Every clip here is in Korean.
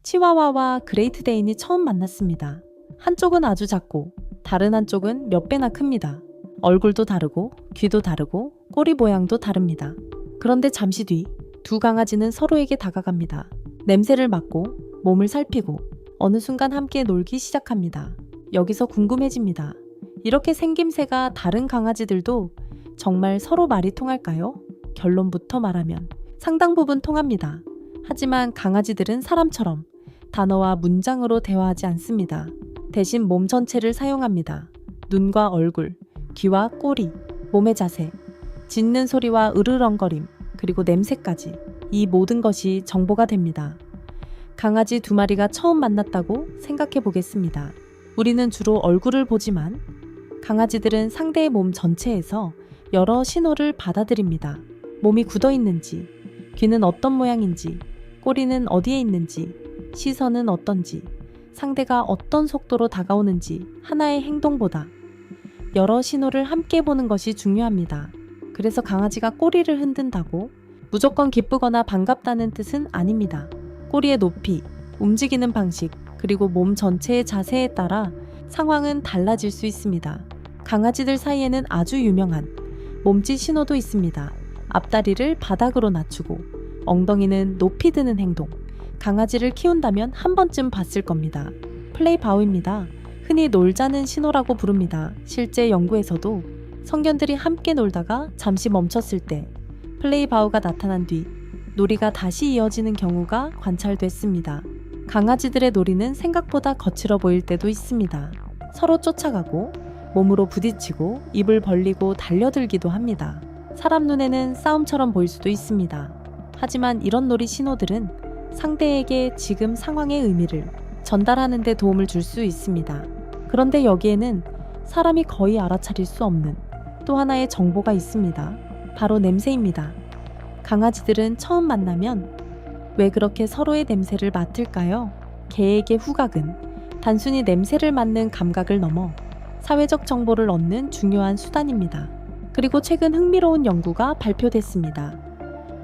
치와와와 그레이트데인이 처음 만났습니다. 한쪽은 아주 작고 다른 한쪽은 몇 배나 큽니다. 얼굴도 다르고 귀도 다르고 꼬리 모양도 다릅니다. 그런데 잠시 뒤 두 강아지는 서로에게 다가갑니다. 냄새를 맡고 몸을 살피고 어느 순간 함께 놀기 시작합니다. 여기서 궁금해집니다. 이렇게 생김새가 다른 강아지들도 정말 서로 말이 통할까요? 결론부터 말하면 상당 부분 통합니다. 하지만 강아지들은 사람처럼 단어와 문장으로 대화하지 않습니다. 대신 몸 전체를 사용합니다. 눈과 얼굴, 귀와 꼬리, 몸의 자세, 짖는 소리와 으르렁거림, 그리고 냄새까지 이 모든 것이 정보가 됩니다. 강아지 두 마리가 처음 만났다고 생각해 보겠습니다. 우리는 주로 얼굴을 보지만 강아지들은 상대의 몸 전체에서 여러 신호를 받아들입니다. 몸이 굳어 있는지, 귀는 어떤 모양인지, 꼬리는 어디에 있는지, 시선은 어떤지, 상대가 어떤 속도로 다가오는지 하나의 행동보다 여러 신호를 함께 보는 것이 중요합니다. 그래서 강아지가 꼬리를 흔든다고 무조건 기쁘거나 반갑다는 뜻은 아닙니다. 꼬리의 높이, 움직이는 방식, 그리고 몸 전체의 자세에 따라 상황은 달라질 수 있습니다. 강아지들 사이에는 아주 유명한 몸짓 신호도 있습니다. 앞다리를 바닥으로 낮추고 엉덩이는 높이 드는 행동. 강아지를 키운다면 한 번쯤 봤을 겁니다. 플레이 바우입니다. 흔히 놀자는 신호라고 부릅니다. 실제 연구에서도 성견들이 함께 놀다가 잠시 멈췄을 때 플레이 바우가 나타난 뒤 놀이가 다시 이어지는 경우가 관찰됐습니다. 강아지들의 놀이는 생각보다 거칠어 보일 때도 있습니다. 서로 쫓아가고 몸으로 부딪히고 입을 벌리고 달려들기도 합니다. 사람 눈에는 싸움처럼 보일 수도 있습니다. 하지만 이런 놀이 신호들은 상대에게 지금 상황의 의미를 전달하는 데 도움을 줄 수 있습니다. 그런데 여기에는 사람이 거의 알아차릴 수 없는 또 하나의 정보가 있습니다. 바로 냄새입니다. 강아지들은 처음 만나면 왜 그렇게 서로의 냄새를 맡을까요? 개에게 후각은 단순히 냄새를 맡는 감각을 넘어 사회적 정보를 얻는 중요한 수단입니다. 그리고 최근 흥미로운 연구가 발표됐습니다.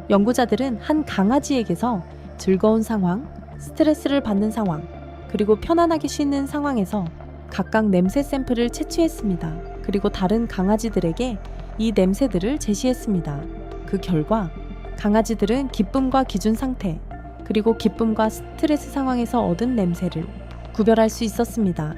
연구자들은 한 강아지에게서 즐거운 상황, 스트레스를 받는 상황, 그리고 편안하게 쉬는 상황에서 각각 냄새 샘플을 채취했습니다. 그리고 다른 강아지들에게 이 냄새들을 제시했습니다. 그 결과 강아지들은 기쁨과 기준 상태, 그리고 기쁨과 스트레스 상황에서 얻은 냄새를 구별할 수 있었습니다.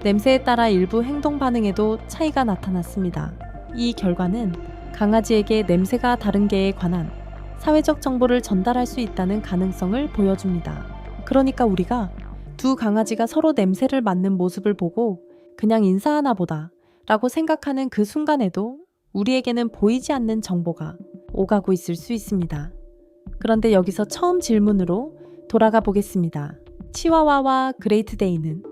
냄새에 따라 일부 행동 반응에도 차이가 나타났습니다. 이 결과는 강아지에게 냄새가 다른 개에 관한 사회적 정보를 전달할 수 있다는 가능성을 보여줍니다. 그러니까 우리가 두 강아지가 서로 냄새를 맡는 모습을 보고 그냥 인사하나 보다 라고 생각하는 그 순간에도 우리에게는 보이지 않는 정보가 오가고 있을 수 있습니다. 그런데 여기서 처음 질문으로 돌아가 보겠습니다. 치와와와 그레이트데인은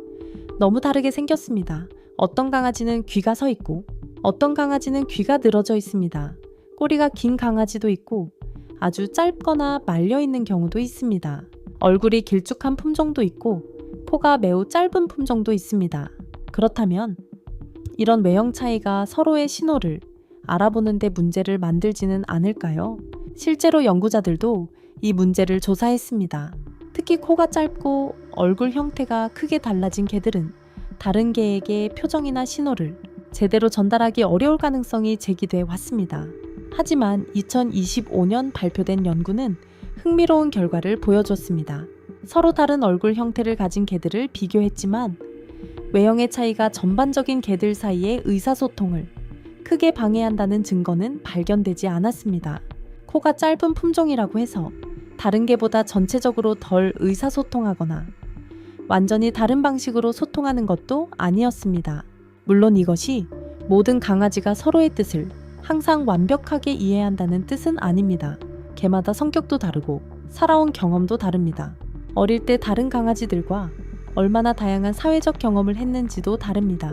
너무 다르게 생겼습니다. 어떤 강아지는 귀가 서 있고 어떤 강아지는 귀가 늘어져 있습니다. 꼬리가 긴 강아지도 있고 아주 짧거나 말려있는 경우도 있습니다. 얼굴이 길쭉한 품종도 있고 코가 매우 짧은 품종도 있습니다. 그렇다면 이런 외형 차이가 서로의 신호를 알아보는 데 문제를 만들지는 않을까요? 실제로 연구자들도 이 문제를 조사했습니다. 특히 코가 짧고 얼굴 형태가 크게 달라진 개들은 다른 개에게 표정이나 신호를 제대로 전달하기 어려울 가능성이 제기돼 왔습니다. 하지만 2025년 발표된 연구는 흥미로운 결과를 보여줬습니다. 서로 다른 얼굴 형태를 가진 개들을 비교했지만 외형의 차이가 전반적인 개들 사이의 의사소통을 크게 방해한다는 증거는 발견되지 않았습니다. 코가 짧은 품종이라고 해서 다른 개보다 전체적으로 덜 의사소통하거나 완전히 다른 방식으로 소통하는 것도 아니었습니다. 물론 이것이 모든 강아지가 서로의 뜻을 항상 완벽하게 이해한다는 뜻은 아닙니다. 개마다 성격도 다르고 살아온 경험도 다릅니다. 어릴 때 다른 강아지들과 얼마나 다양한 사회적 경험을 했는지도 다릅니다.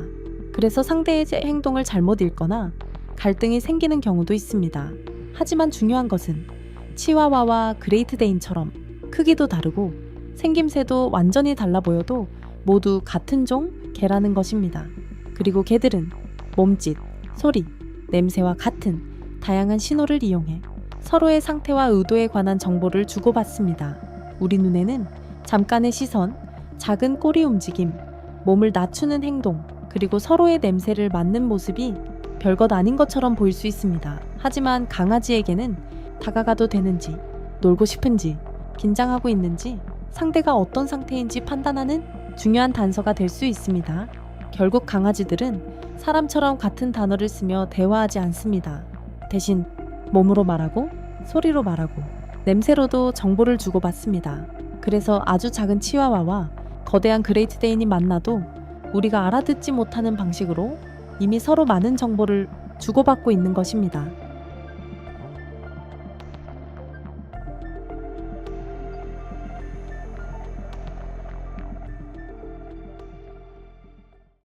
그래서 상대의 행동을 잘못 읽거나 갈등이 생기는 경우도 있습니다. 하지만 중요한 것은 치와와와 그레이트데인처럼 크기도 다르고 생김새도 완전히 달라 보여도 모두 같은 종 개라는 것입니다. 그리고 개들은 몸짓, 소리, 냄새와 같은 다양한 신호를 이용해 서로의 상태와 의도에 관한 정보를 주고받습니다. 우리 눈에는 잠깐의 시선, 작은 꼬리 움직임, 몸을 낮추는 행동, 그리고 서로의 냄새를 맡는 모습이 별것 아닌 것처럼 보일 수 있습니다. 하지만 강아지에게는 다가가도 되는지, 놀고 싶은지, 긴장하고 있는지, 상대가 어떤 상태인지 판단하는 중요한 단서가 될 수 있습니다. 결국 강아지들은 사람처럼 같은 단어를 쓰며 대화하지 않습니다. 대신 몸으로 말하고 소리로 말하고 냄새로도 정보를 주고받습니다. 그래서 아주 작은 치와와와 거대한 그레이트 데인이 만나도 우리가 알아듣지 못하는 방식으로 이미 서로 많은 정보를 주고받고 있는 것입니다.